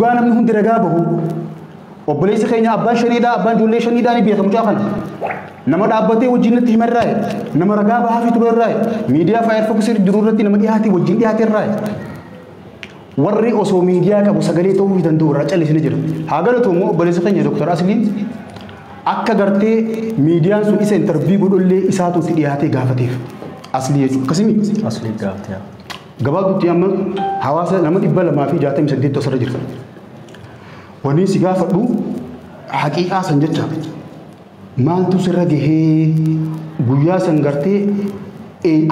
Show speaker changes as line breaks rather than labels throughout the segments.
dhugaa namni hundi ragaa bahu obboleessi keenya abbaan shaniidhaa abbaan ijoollee shaniidhaa ni beekamu caa kana nama dhaabbatee wajjin itti himarraaye nama ragaa bahaa fi turarraaye miidiyaa Firefox jiru irratti nama dhiyaate wajjin dhiyaateerraaye warri osoo miidiyaa qabu sagalee ta'uu danda'u irraa callisanii jira haa galatu immoo obboleessi keenya Dr. Asliin akka gartee miidiyaan sun isa interview godhollee isaatu itti dhiyaatee gaafateef Aslii jechuudha akkasimi
Aslii gaafatee
gabaabduutti amma hawaasa nama 268 osoo jira wanni si gaafadhu haqiiqaa san jecha maaltu sirra gahee guyyaa san gartee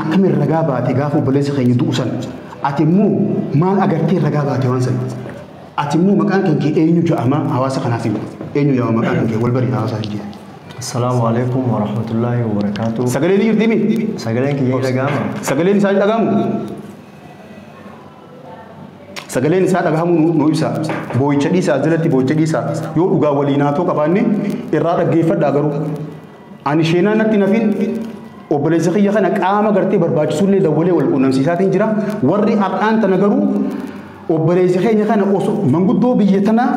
akkamiin ragaa baate gaafa obboleessi keenya du'u san ati immoo maal agartee ragaa baate waan san ati immoo maqaan kee eenyu jedhama hawaasa kanaaf eenyu jedhama maqaan kee wal barii hawaasa hojii
Assalamu alaikum wa rahmatullahi wa barakatuh.
Sagaleen jirti mi?
Sagaleen kiyya dhagaama.
Sagaleen isaa dhagaamu. Sagaleen isaa dhagaamu nu ibsa. Boo'icha dhiisaa jalatti boo'icha dhiisaa yoo dhugaa waliin haa ta'u qabaanne irraa dhaggeeffadhaa garuu ani sheenaa natti nafin obboleessa kiyya kana qaama gartee barbaachisullee dawwalee wal quunnamsiisaatiin jira warri har'aan tana garuu obboleessa keenya kana osoo manguddoo biyya tanaa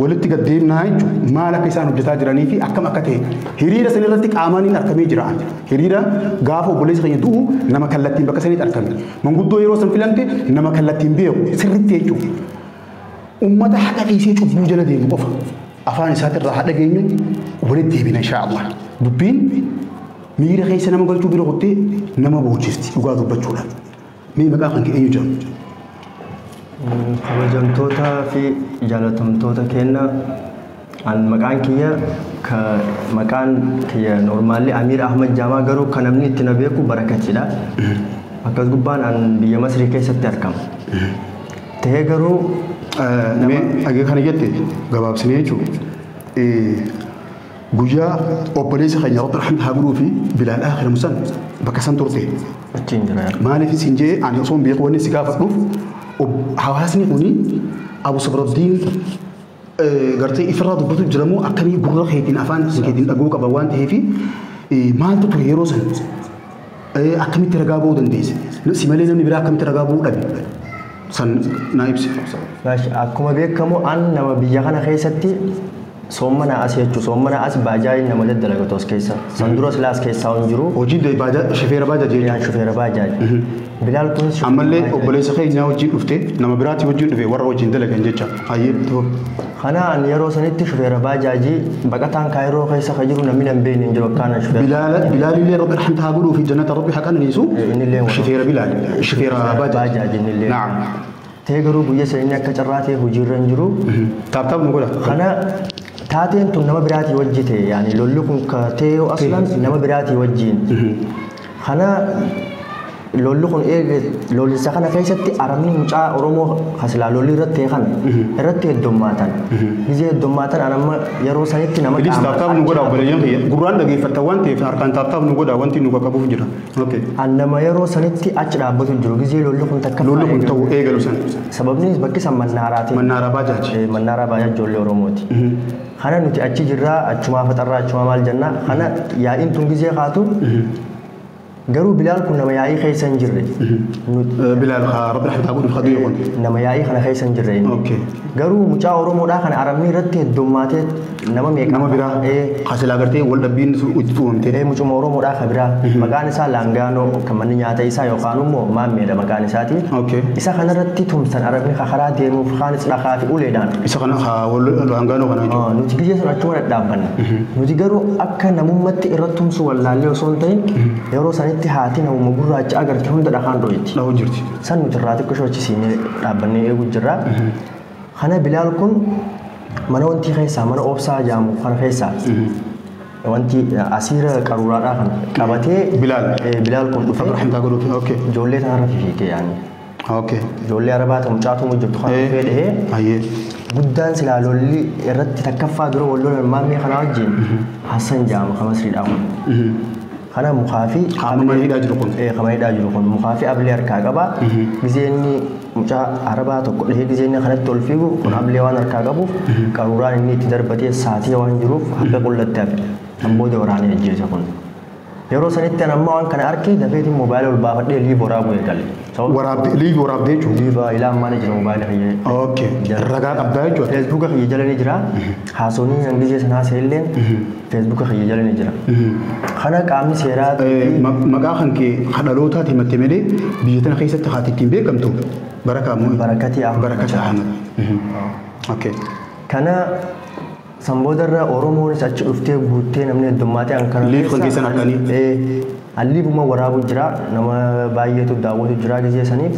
walitti gaddeemnaa jechuun maal akka isaan hojjetaa jiranii fi akkam akka ta'e hiriira san irratti qaamaaniin argamee jira hiriira gaafa obboleessi keenya du'u nama kallattiin bakka sanitti argame manguddoo yeroo san filante nama kallattiin beeku sirritti jechuun ummata haqa dhiisee cubbuu jala deemu qofa afaan isaati irraa haadha geenyu walitti deebina inshaallah dubbiin miira keessa nama galchuu bira qottee nama boojifti dhugaa dubbachuudhaan mee maqaa kan eenyu jedhamu
kabajamtoota fi jaalatamtoota kenna an maqaan kiyya ka maqaan kiyya normaalli Amir Ahmad Jamaa garuu kan namni itti na beeku barakatidha akkas gubbaan an biyya Masrii keessatti argama ta'ee garuu
mee agee kana jette gabaabsinee jechuudha guyyaa obboleessa keenya Rabbi rahmat haa godhuu fi Bilaal Aakhir Musan bakka san turte
achiin jira
maaliif isin jee ani osoo hin beeku wanni si gaafadhuuf hawaasni kuni Abu Sabraddiin gartee ifirraa dubbatu jiramoo akkamii gurra keetiin afaan keetiin dhaguu qaba waan ta'eef maaltu ture yeroo san akkamitti ragaa ba'uu dandeesse si malee namni biraa akkamitti ragaa ba'uu dhabe san naa ibsi.
Akkuma beekamu an nama biyya kana keessatti soomana as jechuun soomana as baajaaji nama daddalagatu as keessa san dura silaas keessaa hin jiru.
Hojii shufeera baajaaji jechuudha.
Shufeera baajaaji. Bilaal kun
ammallee obboleessa keenya wajjin dhufte nama biraatti wajjin dhufe warra wajjin dalagan jecha hayyee
kana an yeroo sanitti shufeera baajaaji baqataan kaayiroo keessa ka jiru namni hin beekne jiru akkaan shufeera
bilaalillee rabbi rahmata haa godhuu fi jannata rabbi haa qananiisu shufeera bilaal shufeera baajaaji
naam ta'ee garuu guyyaa sanii akka carraa ta'e hojiirra hin jiru
taaptaap nu godha
kana taateen tun nama biraatii wajjite yaani lolli kun ka ta'e aslan nama biraatii wajjin kana lolli kun lollisa kana keessatti aramni mucaa Oromoo hasilaa lolli irratti kana irratti heddummaatan gizee heddummaatan anamma yeroo sanitti nama
qaama taaptaap nu godha obboleeyyan kiyya gurraan dhageeffatta waan ta'eef harkaan taaptaap nu godha wanti nu qaqqabuuf jira okay
annama yeroo sanitti achi dhaabbatu jiru gizee lolli kun takka
lolli kun ta'u eegalu san
sababni bakki san mannaaraati
mannaara baajaaji
mannaara baajaaji ijoollee Oromooti kana nuti achi jirraa achumaa faxarraa achumaa maal jennaa kana yaa'iin tun gizee kaatu garuu Bilaal kun nama yaa'ii keessa hin jirre
Bilaal rabbi rahmata godhu faduu yoon
nama yaa'ii kana keessa hin jirre garuu mucaa Oromoodhaa kana aramni irratti heddummaatee nama meeqa
nama biraa hasilaa gartee wal dhabbiin itti tuumamtee
mucuma Oromoodhaa ka biraa maqaan isaa Laangaanoo kan manni nyaata isaa yookaan immoo maammeedha maqaan isaati isa kanarratti tumsan aramni karaa deemuuf kaanis dhakaa fi uleedhaan
isa kana Laangaanoo kana jechuudha
nuti biyya sun achuma dhadhaabbanna nuti garuu akka namummatti irratti tumsu wallaallee osoo hin ta'in yeroo sanitti haati nama gurraacha agarte hunda dhakaan dho'iti
dhahuu jirti
san nuti irraa xiqqoo shochisiinee dhaabbannee eeguu jirra kana Bilaal kun mana wanti keessaa mana obsaa jaamu kana keessaa wanti asiira qaruuraadhaa kana qabatee Bilaal kun dhufe
rahmata godhu okay
ijoollee tanarra fiigee yaani
okay
ijoollee arabaata mucaatu mujjabtu kana dhufee dhahee
hayyee
guddaan silaa lolli irratti takkaffaa dura wal lolan maammee kana wajjin Hassan jaama kan Masriidhaa kun kana mukaafi
qaamaniidhaa jiru kun
qaamaniidhaa jiru kun mukaafi ablee harkaa qaba gizeenni mucaa arabaa tokko dhahee gizeenni kanatti ol fiigu kun ablee waan harkaa qabuuf qaruuraan inni itti darbatee saatii waan jiruuf akka qullatti hafe kan booda waraanee ajjeese kun yeroo sanitti amma waan kana arke dafeetiin moobaayila ol baafadhee liif waraabuu eegale.
Liif waraabdee jechuudha.
Liif ilaa ammaa ni jira moobaayila kiyya.
Okay. Ragaa qabdaa jechuudha.
Feesbuuka kiyya jala ni jira. Haasawni Ingilizii sanaa seelleen Feesbuuka kiyya jala ni jira. Kana qaamni seeraa
maqaa kan kee hadhalootaati himatte malee biyya tana keessatti haati ittiin beekamtu Barakaa moo
Barakati Ahmad.
Barakati Ahmad. Okay.
Kana Samboodarra Oromoonis achi dhuftee guuttee namni heddummaatee an kana
liif kan keessan arganii
alliifuma waraabu jira nama baay'eetu daawwatu jira gizee saniif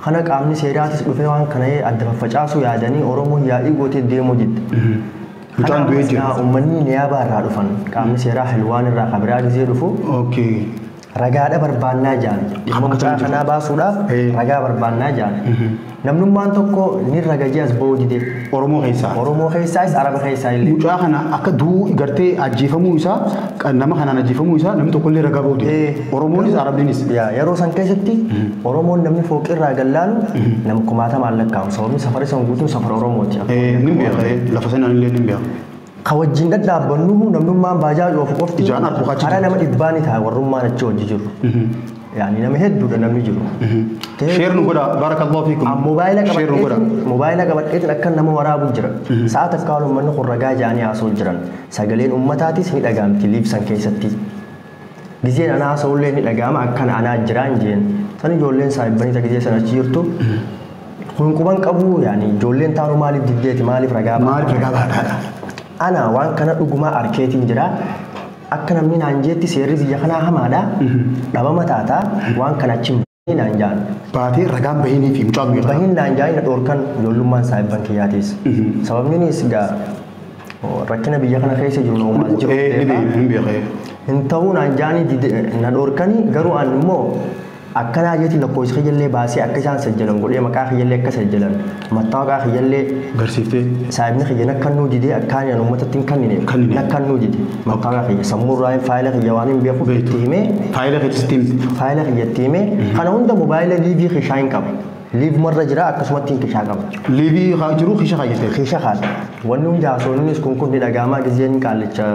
kana qaamni seeraatis dhufee waan kana adda faffacaasu yaadanii Oromoon yaa'ii gootee deemuu jidda.
Mucaan du'ee jira.
Uummanni niyaabaa irraa dhufan qaamni seeraa hilwaan irraa kabiraa gizee dhufu.
Okay.
Ragaadha barbaannaa jaan dhimma mucaa kanaa baasuudhaaf ragaa barbaannaa jaan namnummaan tokko ni ragajee as ba'uu dide
Oromoo
keessaas Araba keessaa illee
mucaa kana akka duu gartee ajjeefamuu isaa nama kanaan ajjeefamuu isaa namni tokko illee ragaa ba'uu dide Oromoonis Arabiinis
yeroo san keessatti Oromoon namni fooqirraa gallaalu nama kumaatamaan lakkaa'u sababni safari san guutuun safara Oromooti.
Ni beeka lafa sanaan illee ni beeka.
Kawajjin dadhaabbannu namnummaan baajaa oofu qofti karaa nama dhibbaani ta'a warrummaan achi hojii jiru. Yani nama hedduudha namni jiru.
Sheer nu godha barakallahu fiikum.
Moobaayila qabadheetiin akka nama waraabu jira. Sa'a takka uummanni kun ragaa jaanii haasoo jiran. Sagaleen uummataatis ni dhagaamti liibsan keessatti. Gizeen anaa haasa'ullee ni dhagaama akkan anaa jiraan jeen. San ijoolleen saahibbanii gizee sana achi jirtu. Kun quban qabu yani ijoolleen taanu maaliif diddeeti maaliif ragaa
baadhaadha.
Ana waan kana dhugumaa arkeetiin jira akka namni naan jeetti seerri biyya kanaa hamaadha dhabama taataa waan kana achi naan jaan
baatee ragaan bahanii fi mucaa guyyaa
bahin naan jaan dhoorkan ijoollummaan saahibban kiyyaatis sababninis gaa rakkina biyya kana keessa jiru uumaas jiru hin ta'uu naan jaanii na dhoorkanii garuu an immoo akkana jeeti lakkoofsa kiyyalee baasee akka isaan sajjalan godhee maqaa kiyyalee akka sajjalan mattaawaqaa kiyyalee
garsiiftee
saayibni kiyya nakkannuu didee akkaan yan uummatatti hin kannine nakkannuu dide mattaawaqaa kiyya sammuu irraa faayila kiyya waan hin beekuuf itti himee faayila kiyya itti himee kana hunda moobaayila liivii kishaa hin qaba. Liiv marra jira akkasumatti hin kishaa qaba.
Liivii jiru kisha kaayete.
Kisha kaadha. Wanni hundi haasawnis kun ni dhagaamaa gizeen qaalicha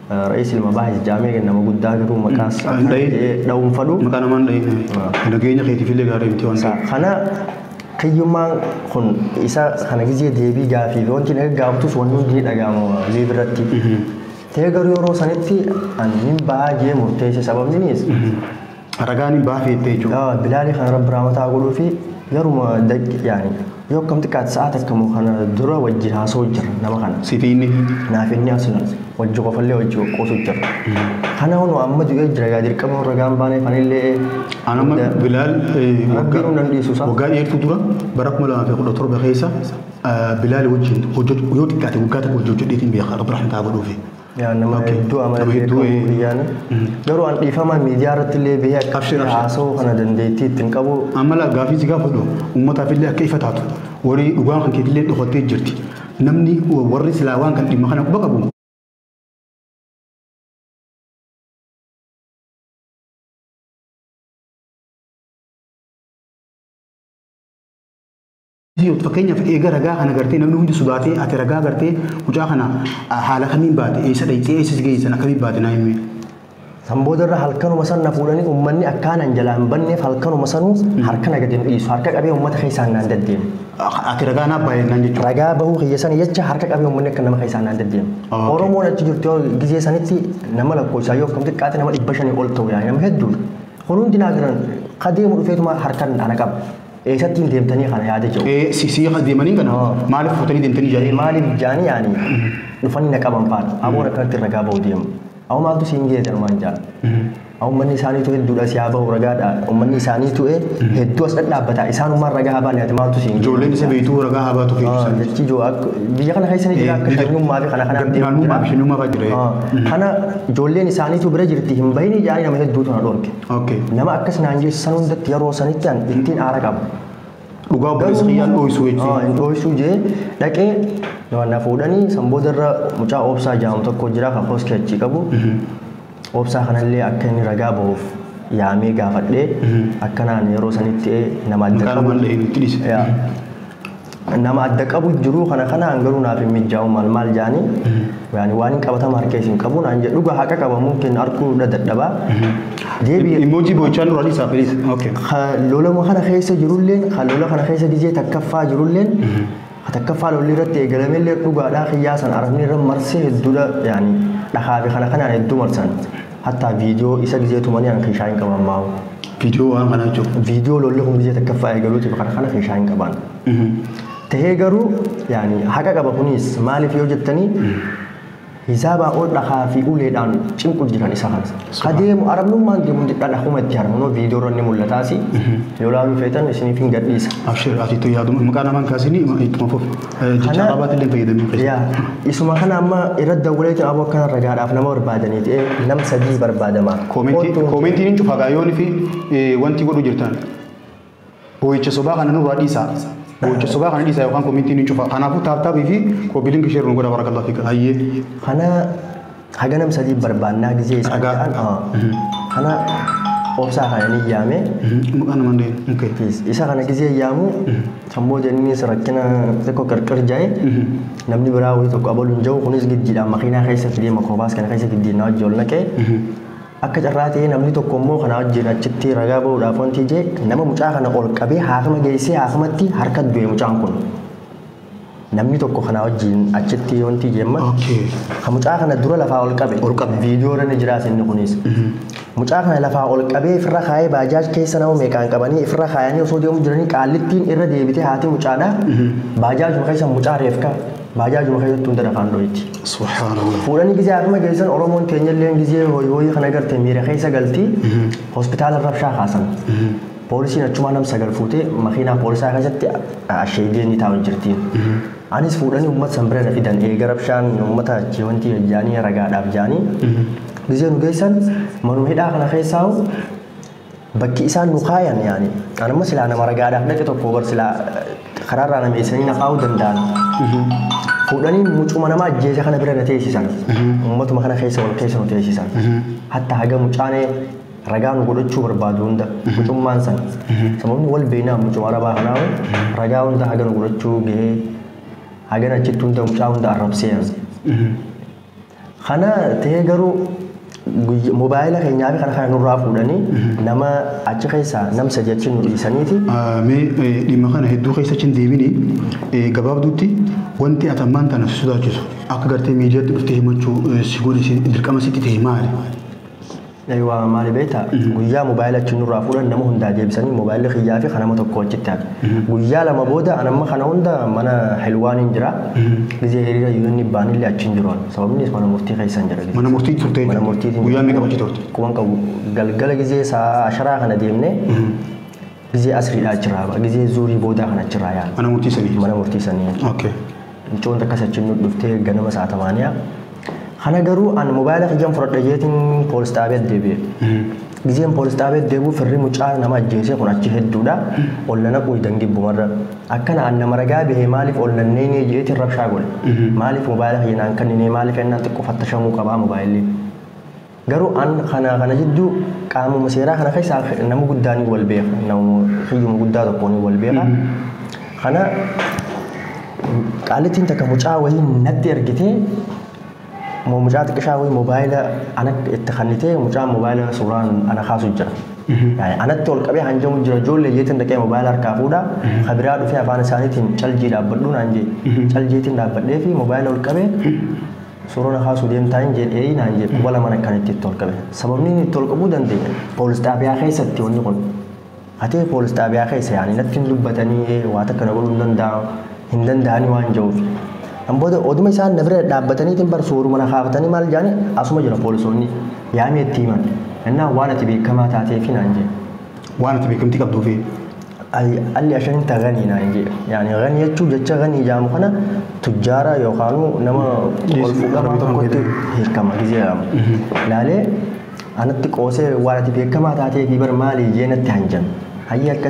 رئيس المباحث الجامعية إنما قد داقروا مكاس داوم فلو
مكان من داي نجينا خيتي في اللي قاري بتوان
خنا كيوما خن إسا خنا جزية ديبي جافي لون كنا جاوبتوس ونون دي داقامو ليبرتي تيجر يورو سنتي أن من باجي مرتاح سبب نيس
رجاني بافي تيجو
بلالي خنا رب رامتا أقولوا في يروم دق يعني يو كم تكاد ساعات كم خنا درا وجهها سوجر نما خنا
سيفيني
نافيني أصلا وجهه فلي وجهه قوسجر خنا هو محمد يجرى قادر كم رجام باني فنيلي
أنا ما بلال وقال يرتدورا برك ملا في كل تربة خيسة بلال وجه وجود كاتب وكاتب وجود ديتين بيخا رب رحمة الله فيه
يعني نما هدو أمر هدو يعني جرو أن إفهم ميديارة اللي بيها كافشر عاسو خنا دنديتي تنكبو
أملا غافي زغافلو أمتا في الله كيف تاتو وري وغان كان كيف اللي دخلتي جرتي نمني ورث لاوان كان دي مخنا بقبو فكينيا في إيجار رجع أنا قرتين أنا هندي سباتي أترجع قرتين وجا أنا حالة كمين بعد إيش هذا إيش جاي سنة كمين بعد نايمي
Samboodarra halkanuma san nafuudhanii uummanni akkaan jalaan banneef halkanuma sanuu harkana gadi dhiisu harka qabee uummata keessaan naan deddeemu.
Ati ragaa naa baay'ee naan jechuudha.
Ragaa bahuu kiyya sana jecha harka qabee uummanni akka nama keessaan naan deddeemu. Oromoon achi jirtu gizee sanitti nama lakkoofsaa yoo akkam xiqqaate nama 500 ol ta'u yaani nama hedduudha. Kun hundi naa jiran qadeemu dhufeetuma harkaan ana qaba. Eessatti deemtanii kana yaada jiru.
Si deemanii kana maaliif fuutanii deemtanii jaanii?
Maaliif jaanii yaani dhufanii na qaban faana. Aboon akkanatti ragaa bahuu deemu. أو ما تسين جيد المان جان أو من إنساني تو هدو الأسيابه ورجاء أو من إنساني تو هدو أسأل بتاع إنسان ما رجاء بان يا ما تسين
جولين سبيتو رجاء باتو في
جت جواك بيجانا هاي سنة جاك كشنو ما في خنا
نانو ما بيشنو ما بجري
خنا جولين إنساني تو برجرتي هم بيني جاني نمه هدو تنا دورك
أوكي
نما أكس نانجي سنون دت يارو سنتين إنتين أرقام
Uga beriskian
oisuje dake na fudani Samboodarra mucaa obsaa jaamu tokko jira kan hooskeechi qabu obsaa kanallee akka inni ragaa bahuuf yaamee gaafadhee akkanaan yeroo sanitti nama adda qabu nama adda qabu jiru kana angaru naaf mijjaa'u maal jaani yani waan qabata markeesin qabu naan jedhu dhuga haqa qaba mumkin arku dadaba deebi
emoji boochaan dura isa please okay
lola mo kana keessa jirulleen lola kana keessa gizee takkaffaa jirulleen takkaffaa lolli irratti eegalamellee dhugaadhaa qiyyaasan arabni irra marsee hedduudha yani dhahaafi kana hedduu marsan hatta viidiyoo isa gizee tumanii an kishaan qaban maawu
video waan kana jechuudha
video lolli kun gizee takkaffaa eegaluuti kana kishaan qaban tahee garuu yani haqa qaba kunis maaliif yoo jettanii hisaaba ol dhahaafi uleedhaan cinqul jiran isa kana qadeemu arabnummaan deemu dhadha humatti harmono video ranni mul'ataasi yoo laalu feetan isiniif hin gadhiisa
abshir ati to yaadu maqaan aman kaasini ituma fof jecha qabaatti illee fayyadamuu
yaa isuma kana amma irra dawwaleeti aboo kana ragaadhaaf nama barbaadaniiti nam sadii barbaadama
komentiin cufa gaayoon fi wanti godhu jirtan boo'icha sobaa kana nurraa dhiisaa boo'icha sobaa kana dhiisaa yookaan komentiin cufa kanaafuu taaptaabii fi kobiliin gisheeru nu godha barakallahu fika hayyee
kana haga nam sadii barbaannaa gizee isaa kana obsaa kana ni yaame
maqaan mandeen okay
isa kana gizee yaamu sammuu jennis rakkina tokko qarqar jaa'e namni biraa wayii tokko abaluun jiru kunis giddiidhaan makiinaa keessatti deema koobaas kana keessa giddiin wajjin naqee akka carraa ta'ee namni tokko immoo kana wajjin achitti ragaa ba'uudhaaf wanti jee nama mucaa kana ol qabee haakama geessee haakamatti harka du'e mucaan kun namni tokko kana wajjin achitti wanti jeemma ka mucaa kana dura lafaa ol qabe viidiyoo irra ni jiraas inni kunis mucaa kana lafaa ol qabee ifirra kaayee baajaaj keessa nama meeqaan qabanii ifirra kaayanii osoo deemu jiranii qaallittiin irra deebitee haati mucaadha baajaajuma keessa mucaa reefka baajaajuma keessatti hunda lafaan dho'itti
subhanallah
fuudhanii gizee akkuma geessan oromoon keenyallee gizee hooyii kana gartee miira keessa galtii hospitaala rabshaa kaasan poolisiin achuma nam sagal fuutee makiinaa poolisaa keessatti asheegee ni taa'u jirtiin anis fuudhanii uummata sanbira na fidan eega rabshaan uummata achi wanti jaanii ragaadhaaf jaanii gizee nu geessan manuma hidhaa kana keessaa bakki isaan nu kaayan yaani anamma silaa nama ragaadhaaf dhaqe tokko bar silaa karaarraa nama eessanii na kaa'uu danda'an fuudhanii mucuma nama ajjeese kana bira na teessisan uummatuma kana keessa wal keessa nu teessisan hatta haga mucaanee ragaa nu godhachuu barbaadu hunda mucummaan san sababni wal beeknaa mucuma arabaa kanaa ragaa hunda haga nu godhachuu gahee hagan achitti hunda mucaa hunda arrabseeyan kana ta'ee garuu mobaayila keenyaa fi kana nurraa fuudhanii nama achi keessaa nam sadii achi nu dhiisaniiti.
Mee dhimma kana hedduu keessa cin deemini gabaabduutti wanti atammaan tana sodaachisu akka gartee miidiyaatti dhuftee himachuu si godhe dirqama sitti ta'e maali?
Waa maali beektaa guyyaa mobaayila achi nurraa fuudhan nama hundaa deebisanii mobaayilli xiyyaa fi kanama tokko achitti hafe. Guyyaa lama booda anamma kana hunda mana helwaan hin jira. Gizee hiriira yuunni baanillee achi hin jiru. Sababni mana murtii keessan jira.
Mana murtii turte guyyaa meeqa achi turte?
Kuban qabu galgala gizee saa asharaa kana deemne gizee asriidhaa achirraa gizee zuurii boodaa kana achirraa yaala.
Mana murtii sanii?
Mana murtii sanii.
Okay.
Mucoon takkas achi nu dhuftee ganama sa'a tamaaniyaa. Kana garuu an mobaayila kiyyan fudhadha jeetiin poolis xaabiyaatti deebi'e. Gizeen poolis xaabiyaatti deebi'u firri mucaa nama ajjeesee kun achi hedduudha. Olla naquu dangibbumarra. Akkana an nama ragaa bahee maaliif ol nanneenii jeetiin rabshaa godhe. Maaliif mobaayila kiyyan an kanninee maaliif ennaan xiqqoo fattashamuu qabaa mobaayilli. Garuu an kana jidduu qaamuma seeraa kana keessaa nama guddaanii wal beeka. Nama hiyyuma guddaa tokkoon wal beeka. Kana qaalittiin takka mucaa wayii natti ergitee mucaa xiqqishaa wayii mobaayila ana itti kannitee mucaa mobaayila suuraan ana kaasu jira. Anatti ol qabee hanjamu jira ijoollee jeetiin dhaqee mobaayila harkaa fuudha. Kabiraa dhufee afaan isaaniitiin caljii dhaabbadhu naan jee. Caljiitiin dhaabbadhee fi mobaayila ol qabee suuraa kaasuu deemtaa hin jedhee naan jee wala mana akkanitti itti ol qabe. Sababni inni itti ol qabuu dandeenya poolis xaabiyaa keessatti wanni kun. Hatee poolis xaabiyaa keessa yaani natti hin dubbatanii waa takka na godhuu hin danda'anii waan jiruuf. Amboda oduma isaan nabira dhaabbataniitiin bar suuruu mana kaafatanii maal jaani asuma jira poolisoonni yaamee itti himan. Innaa waan ati beekamaa taatee fi naan jee.
Waan ati beekamtii qabduu fi.
Alli ashan ta ganii naan jee. Yaani ganii jechuun jecha ganii jaamu kana tujjaara yookaan nama ol fuudhamaa tokkotti hiikama gizee jaamu. Laalee anatti qoosee waan ati beekamaa taatee fi bar maali jee natti hanjan.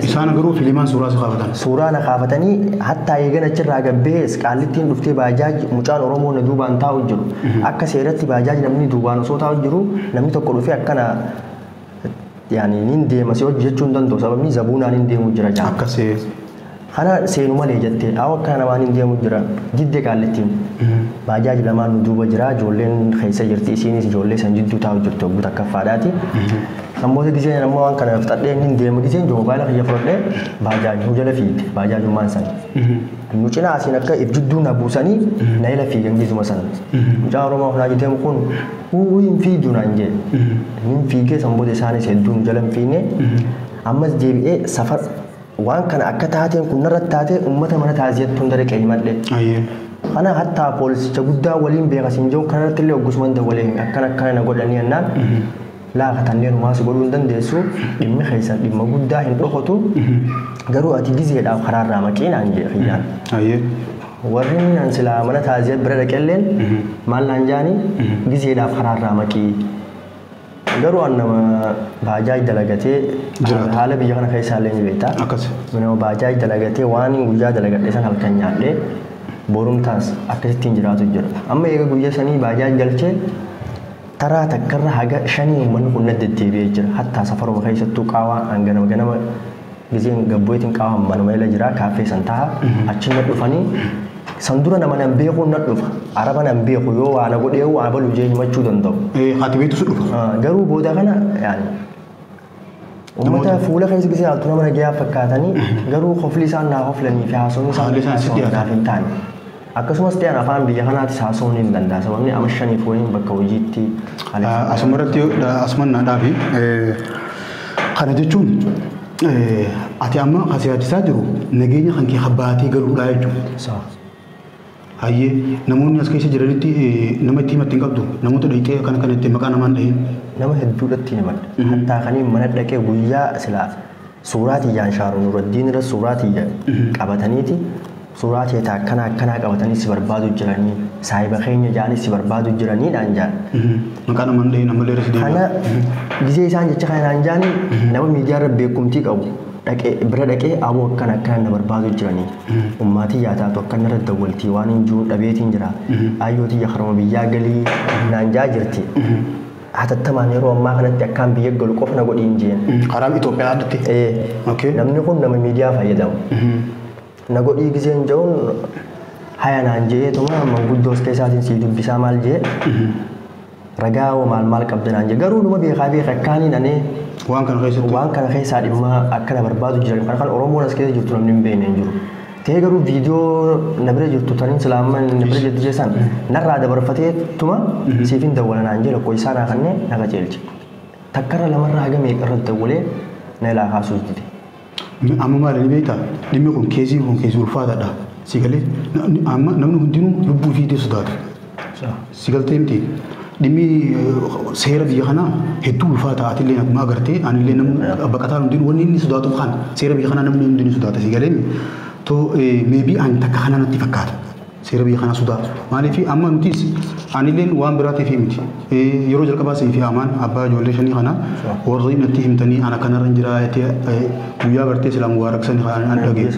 Isaan garuu filimaan suuraa si kaafatan.
Suuraa na kaafatanii hatta eegan achirraa gabbees qaallittiin dhuftee baajaaj mucaan Oromoo na duubaan taa'u jiru. Akka seeratti baajaaj namni duubaan osoo taa'u jiru namni tokko dhufee akkana yaani nin deema si hojii jechuun danda'u sababni zabuunaan hin deemu jira jaa.
Akkasii.
Kana seenu malee jettee awwa kana waan hin deemu jira jidde qaallettiin baajaaji lamaan duuba jira ijoolleen keessa jirti isiinis ijoollee san jidduu taa'u jirtu guutaa kaffaadhaati. Samboota gisee nammoo waan kana fixadhee hin deemu gisee moobaayila kiyya fudhadhee baajaaji hojjala fiigde baajaajumaan san. Nu cinaa asiin akka ibjidduu na buusanii na ila fiigan gisuma san. Mucaa Oromoo kanaa jiteemu kun hin fiigdu naan jee. Hin fiigee samboota isaanis hedduun jala hin fiigne ammas deebi'ee safar waan kana akka taateen kun narratti taatee uummata mana taasisatti hunda dhaqee himadhe. Kana hatta poolisicha guddaa waliin beekasiin jiru kanarratti illee oggusuma dawalee akkana na godhanii jennaan laa katanneen maas godhuu hin dandeessu dhimmi keessan dhimma guddaa hin dhokotu garuu ati gizeedhaaf karaarraa maqiinaan jee xiyyaan. Warri nan silaa mana taasisatti bira dhaqelleen maal naan jaanii gizeedhaaf karaarraa maqii. Garuu annama baajaaj dalagatee haala biyya kana keessa illee ni beektaa. Nama baajaaj dalagatee waan guyyaa dalagadhe san halkan nyaadhee borumtaas akkasittiin jiraatu jira. Amma eega guyyaa sanii baajaaj galchee taraa takkarra haga 5 uummanni kun deddeebi'ee jira. Hattaa safaruma keessattuu qaawaa hanganama ganama gizeen gabboetiin qaawaa manuma ila jira kaaffee san ta'a achiin dhufanii sandura nama nan beeku na dhufa araba nan beeku yoo waa na godhee waa balu jee himachuu danda'u.
Ati beektu su dhufa.
Garuu booda kana yaani uummata fuula keessa gisee altu nama nagaa fakkaatanii garuu qofli isaan naa qoflanii fi haasawni isaan naaf hin taane. Akkasumas ta'an afaan biyya kanaatis haasawuun hin danda'a sababni amma 5 fooniin bakka hojiitti.
Asumarratti asuman naadhaafi kana jechuun ati amma kasiyaachisaa jiru nageenya kan kee habbaatee galuudhaa jechuudha. Hayyee namoonni as keessa jiranitti nama itti himatti hin qabdu namoota dhayitee kana kanatti maqaa namaan dhahin.
Nama hedduudhatti himadha. Hattaa kaniin mana dhaqee guyyaa silaa suuraa tiyyaan Shaaroon Nuraddiin irra suuraa tiyya qabataniiti suuraa tiyya akkanaa qabatanii si barbaadu jiranii saayiba keenya jaanis si barbaadu jiranii dhaan jaan.
Maqaa namaan dhahin ammallee irra si deebi'a.
Kana gisee isaan jecha kanaan jaanii nama miidiyaa irra beekumtii qabu. Bira dhaqee aboo akkana na barbaadu jiranii ummaatii yaataatu akkana irra dawwaltii waan hin jiru dhabeetiin jira ayyootii yakharama biyyaa galii naanjaa jirti hatattamaan yeroo ammaa kanatti akkaan biyya galu qofa na godhiin jeen
Karaan Itoophiyaa addatti
namni kun nama miidiyaa fayyadamu na godhii giseen ja'uun haya naan jeetuma manguddoos keessaatiin sii dubbisaa maal jee ragaa maal qabda naan jee garuu numa beekaa akkaaniin anee waan kana keessaa dhimma akkana barbaadu jiran kan Oromoon as keessa jirtu namni hin beekne hin jiru. Ta'ee garuu viidiyoo na bira jirtu taniin silaaman na bira jirtu jeessan narraa dabarfatee tuma siif hin dawwalanaan jee lakkoo isaa naa kanneen na qajeelche. Takkarra lamarraa haga meeqarra dawwalee na ilaa kaasuus dide.
Amma maal ni beektaa dhimmi kun keesii ulfaataadha. Si galee amma namni hundinuu lubbuu fi sodaatu. Si galtee miti. Dhimmi seera biyya kanaa hedduu ulfaataa atillee akkuma agartee anillee namni baqataa hundinuu wanni inni sodaatuuf kan seera biyya kanaa namni hundinuu sodaata si galee to maybe an takka kana natti fakkaata seera biyya kanaa sodaatu maaliif amma nutis anillee waan biraatiif miti yeroo jalqabaa fi amaan abbaa ijoollee shanii kana warri natti himtanii ana kanarra jira guyyaa gartee silaamu waa raksanii kan dhagee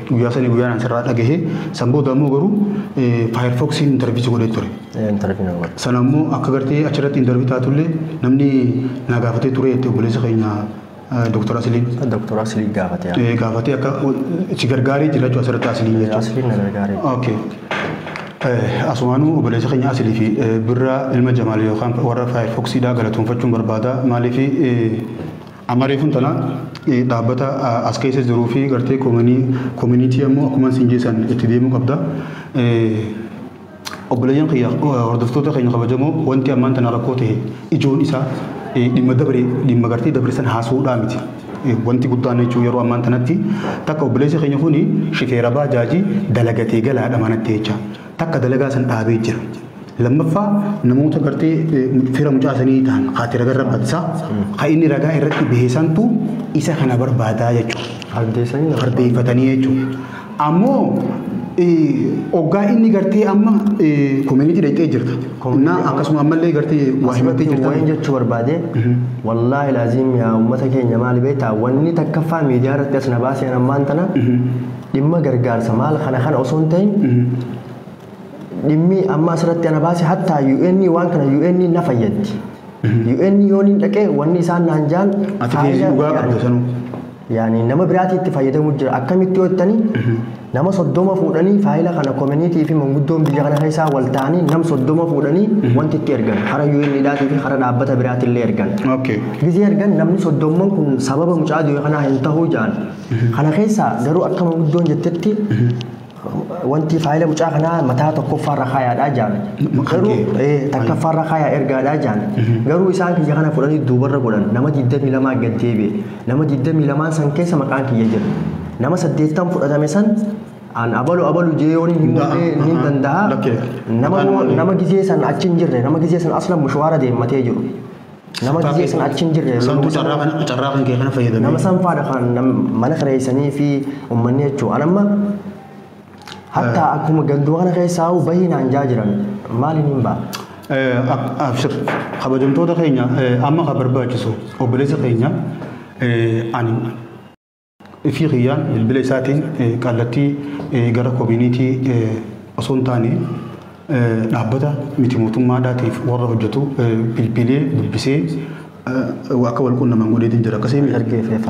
guyyaa sanii guyyaa nan sirraa dhagahee sanboota ammoo garuu Firefoxiin interviisu godhee ture. Sanammoo akka gartee achirratti interviisu taatullee namni na gaafatee ture jettee obboleessa keenya Dr. Asiliin.
Dr. Asiliin gaafatee.
Gaafatee akka si gargaarii jira jechuudha asirratti Asiliin jechuudha.
Asiliin na gargaaree.
Okay. Asumaanuu obboleessa keenya Asilii fi birraa ilma Jamaal yookaan warra Firefoxiidhaa galatoonfachuun barbaada maaliif Amareefun tana dhaabbata as keessa jiruu fi gartee koominiitii ammoo akkuma isin jeessan itti deemuu qabda. Obboleeyyan kiyya hordoftoota keenya kabajamoo wanti ammaan tana rakkoo ta'e ijoon isaa dhimma gartee dabarsan haasuudhaa miti. Wanti guddaan jechuun yeroo ammaan tanatti takka obboleessi keenya kuni shifeera baajaajii dalagatee galaadha manatti jecha takka dalagaa san dhaabee jira. Lammaffaa namoota gartee fira mucaasanii ta'an haati ragaa rabbatisaa haa inni ragaa irratti beesantu isa kana barbaadaa jechuudha. Harbeeffatanii jechuudha. Ammoo oggaa inni gartee amma koominiitii dhaqee jirta. Naa akkasuma ammallee gartee waa himattee jirta.
Waan jechuu barbaade wallaahi laaziim yaa uummata keenya maali beektaa wanni takkaffaa miidiyaa irratti as na baasee ammaan tana dhimma gargaarsa maal kana osoo hin ta'in dhimmi amma asirratti ana baase hatta UN waan kana UN na fayyaddi. UN yoon hin dhaqee wanni isaan naan jaan
ati keessi dhugaa qabda sanuu.
يعني نما براتي تفايدة مجرى أكمل توتني نما صدوما فودني فايلا كنا كوميونيتي في موجودهم بيجانا هيسا والتاني نم صدوما فودني وانت تيرجن خرا يوين لداتي في خرا دابتا براتي اللي يرجن
اوكي
جزي يرجن نمني صدوما كن سبب مجاد يخنا هينتهو جان خنا هيسا درو أكمل موجودهم جتتي وانت فايلا مجاد خنا متى تكفر رخايا الأجان غرو تكفر رخايا إرجع الأجان غرو إنسان في جانا فودني دوبر رجولن نما جدا ميلما جدتي نما جدا ميلما سانكيس مكان كي يجر nama seddeettan fudhatame san an abalu jeeyoon hin danda'a nama gizee san achi hin jirre nama gizee san aslan mushwaara deemmatee jiru nama gizee san achi hin jirre
santu carraa kan kee kana fayyadame
nama san faadha kan mana kireessanii fi uummanni jechuu anamma hatta akkuma ganduu kana keessaa bahinaan jaa jiran maaliin hin ba'a
abshir kabajamtoota keenya amma ka barbaachisu obboleessa keenya ani في غيان البليساتين قالتي غير كوميونيتي أصون تاني نعبدا متموتون ما داتي ورا وجتو بالبلي بالبسي وأكوال كنا منقولين جرا كسيم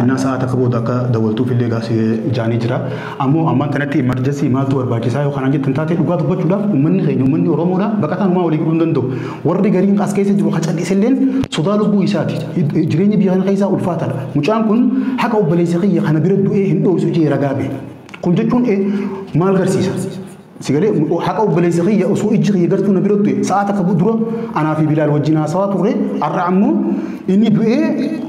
الناس أتكبر دكا دولتو في اللي قاسي جاني جرا أما كانتي إمرجنسي ما تو أربعة ساعة وخنا جت تنتاتي لقات بتشودا ومن غير ومن رومودا بكتان ما ولي كلون دندو ورد غرين أسكيس جو خشة ديسلين سودالو بو يساتي جريني بيان خيسا والفاتر مجان كن حكوا بليزقية خنا بيردو هندو سوجي رجابي كنت تكون مال غرسيسا سيقولي حكوا بليزقية أسوء الجري يقدرون بيردو ساعتك بدرو أنا في بلال وجينا سوات وري الرعمو إني دوئي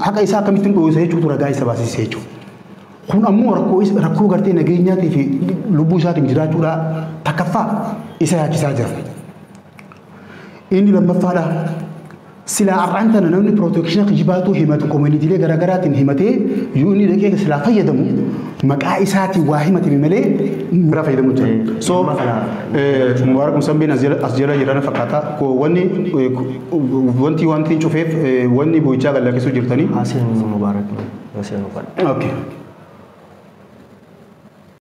حكا إساء كميتن بو سيجو ترى جاي سباسي سيجو خون أمو ركو غرتي نجينياتي في لبوسات مجراتو لا تكفى إساء كساجر إني لما فعلا سلا أرعنتنا نمني بروتكشن خجباتو همتو كوميونيتي لي غرغرات همتي يوني دقيقة سلا فيدمو مقا إساتي واهمتي بملي مرا فيدمو سو مبارك مسمبين أسجيرا جيرانا فقاتا كو وانتي نشوفيف واني بويجا غلا كسو جرتاني
حسين مبارك حسين مبارك
اوكي